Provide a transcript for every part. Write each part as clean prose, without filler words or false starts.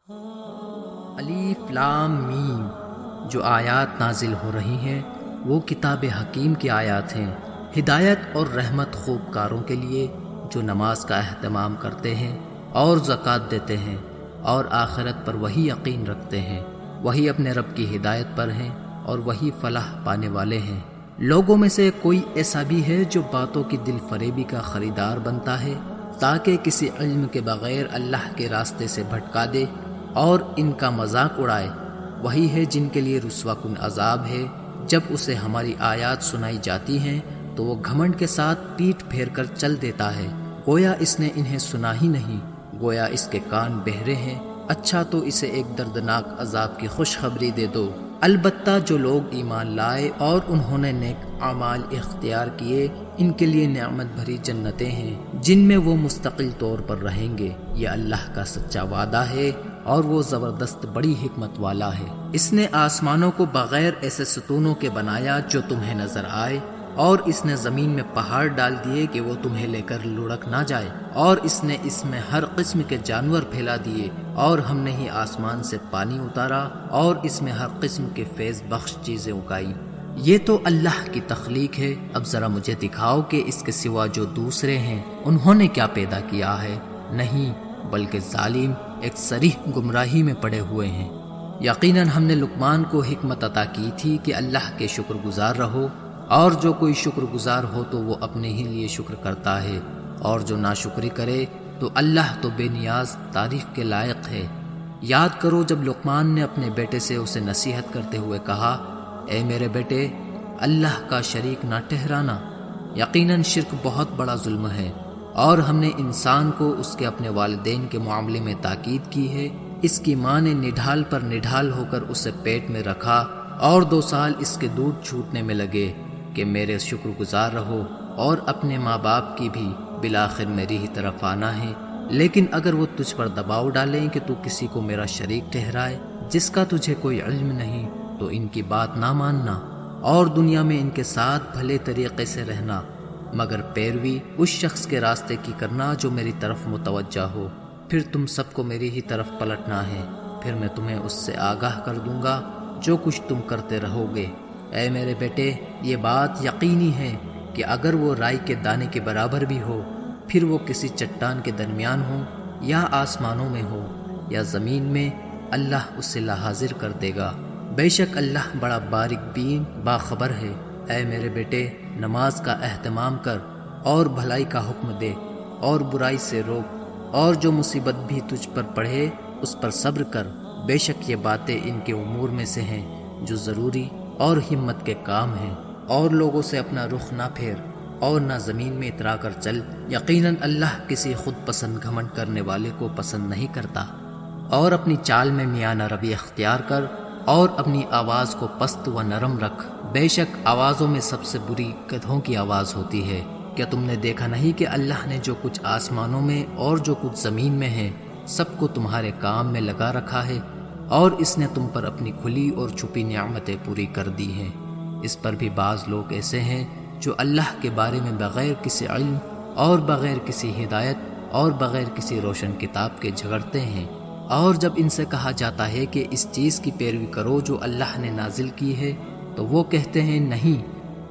الف لام میم، جو آیات نازل ہو رہی ہیں وہ کتاب حکیم کی آیات ہیں، ہدایت اور رحمت خوب کاروں کے لیے جو نماز کا اہتمام کرتے ہیں اور زکوٰۃ دیتے ہیں اور آخرت پر وہی یقین رکھتے ہیں، وہی اپنے رب کی ہدایت پر ہیں اور وہی فلاح پانے والے ہیں۔ لوگوں میں سے کوئی ایسا بھی ہے جو باتوں کی دل فریبی کا خریدار بنتا ہے تاکہ کسی علم کے بغیر اللہ کے راستے سے بھٹکا دے اور ان کا مذاق اڑائے۔ وہی ہے جن کے لیے رسوا کن عذاب ہے، جب اسے ہماری آیات سنائی جاتی ہیں تو وہ گھمنڈ کے ساتھ پیٹھ پھیر کر چل دیتا ہے، گویا اس نے انہیں سنا ہی نہیں، گویا اس کے کان بہرے ہیں۔ اچھا تو اسے ایک دردناک عذاب کی خوشخبری دے دو۔ البتہ جو لوگ ایمان لائے اور انہوں نے نیک اعمال اختیار کیے، ان کے لیے نعمت بھری جنتیں ہیں جن میں وہ مستقل طور پر رہیں گے۔ یہ اللہ کا سچا وعدہ ہے اور وہ زبردست بڑی حکمت والا ہے۔ اس نے آسمانوں کو بغیر ایسے ستونوں کے بنایا جو تمہیں نظر آئے، اور اس نے زمین میں پہاڑ ڈال دیے کہ وہ تمہیں لے کر لڑک نہ جائے، اور اس نے اس میں ہر قسم کے جانور پھیلا دیے، اور ہم نے ہی آسمان سے پانی اتارا اور اس میں ہر قسم کے فیض بخش چیزیں اگائی۔ یہ تو اللہ کی تخلیق ہے، اب ذرا مجھے دکھاؤ کہ اس کے سوا جو دوسرے ہیں انہوں نے کیا پیدا کیا ہے۔ نہیں، بلکہ ظالم ایک صریح گمراہی میں پڑے ہوئے ہیں۔ یقیناً ہم نے لقمان کو حکمت عطا کی تھی کہ اللہ کے شکر گزار رہو، اور جو کوئی شکر گزار ہو تو وہ اپنے ہی لیے شکر کرتا ہے، اور جو ناشکری کرے تو اللہ تو بے نیاز تعریف کے لائق ہے۔ یاد کرو جب لقمان نے اپنے بیٹے سے اسے نصیحت کرتے ہوئے کہا، اے میرے بیٹے، اللہ کا شریک نہ ٹھہرانا، یقیناً شرک بہت بڑا ظلم ہے، اور ہم نے انسان کو اس کے اپنے والدین کے معاملے میں تاکید کی ہے۔ اس کی ماں نے نڈھال پر نڈھال ہو کر اسے پیٹ میں رکھا، اور 2 سال اس کے دودھ چھوٹنے میں لگے کہ میرے شکر گزار رہو، اور اپنے ماں باپ کی بھی بالآخر میری ہی طرف آنا ہے۔ لیکن اگر وہ تجھ پر دباؤ ڈالیں کہ تو کسی کو میرا شریک ٹھہرائے جس کا تجھے کوئی علم نہیں، تو ان کی بات نہ ماننا، اور دنیا میں ان کے ساتھ بھلے طریقے سے رہنا، مگر پیروی اس شخص کے راستے کی کرنا جو میری طرف متوجہ ہو۔ پھر تم سب کو میری ہی طرف پلٹنا ہے، پھر میں تمہیں اس سے آگاہ کر دوں گا جو کچھ تم کرتے رہو گے۔ اے میرے بیٹے، یہ بات یقینی ہے کہ اگر وہ رائی کے دانے کے برابر بھی ہو، پھر وہ کسی چٹان کے درمیان ہو یا آسمانوں میں ہو یا زمین میں، اللہ اسے لاحاضر کر دے گا۔ بے شک اللہ بڑا باریک بین باخبر ہے۔ اے میرے بیٹے، نماز کا اہتمام کر اور بھلائی کا حکم دے اور برائی سے روک، اور جو مصیبت بھی تجھ پر پڑھے اس پر صبر کر۔ بے شک یہ باتیں ان کے امور میں سے ہیں جو ضروری اور ہمت کے کام ہیں۔ اور لوگوں سے اپنا رخ نہ پھیر اور نہ زمین میں اترا کر چل، یقیناً اللہ کسی خود پسند گھمنڈ کرنے والے کو پسند نہیں کرتا۔ اور اپنی چال میں میانہ روی اختیار کر اور اپنی آواز کو پست و نرم رکھ۔ بے شک آوازوں میں سب سے بری گدھوں کی آواز ہوتی ہے۔ کیا تم نے دیکھا نہیں کہ اللہ نے جو کچھ آسمانوں میں اور جو کچھ زمین میں ہے سب کو تمہارے کام میں لگا رکھا ہے، اور اس نے تم پر اپنی کھلی اور چھپی نعمتیں پوری کر دی ہیں۔ اس پر بھی بعض لوگ ایسے ہیں جو اللہ کے بارے میں بغیر کسی علم اور بغیر کسی ہدایت اور بغیر کسی روشن کتاب کے جھگڑتے ہیں، اور جب ان سے کہا جاتا ہے کہ اس چیز کی پیروی کرو جو اللہ نے نازل کی ہے، تو وہ کہتے ہیں نہیں،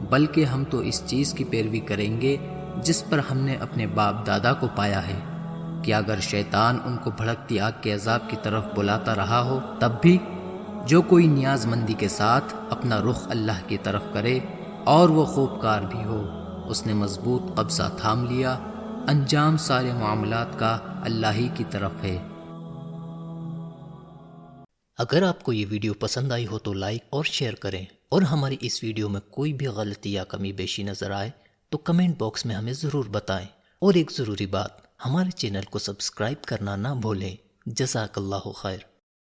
بلکہ ہم تو اس چیز کی پیروی کریں گے جس پر ہم نے اپنے باپ دادا کو پایا ہے۔ کہ اگر شیطان ان کو بھڑکتی آگ کے عذاب کی طرف بلاتا رہا ہو تب بھی، جو کوئی نیاز مندی کے ساتھ اپنا رخ اللہ کی طرف کرے اور وہ خوب کار بھی ہو، اس نے مضبوط قبضہ تھام لیا، انجام سارے معاملات کا اللہ ہی کی طرف ہے۔ اگر آپ کو یہ ویڈیو پسند آئی ہو تو لائک اور شیئر کریں، اور ہماری اس ویڈیو میں کوئی بھی غلطی یا کمی بیشی نظر آئے تو کمنٹ باکس میں ہمیں ضرور بتائیں۔ اور ایک ضروری بات، ہمارے چینل کو سبسکرائب کرنا نہ بھولیں۔ جزاک اللہ خیر۔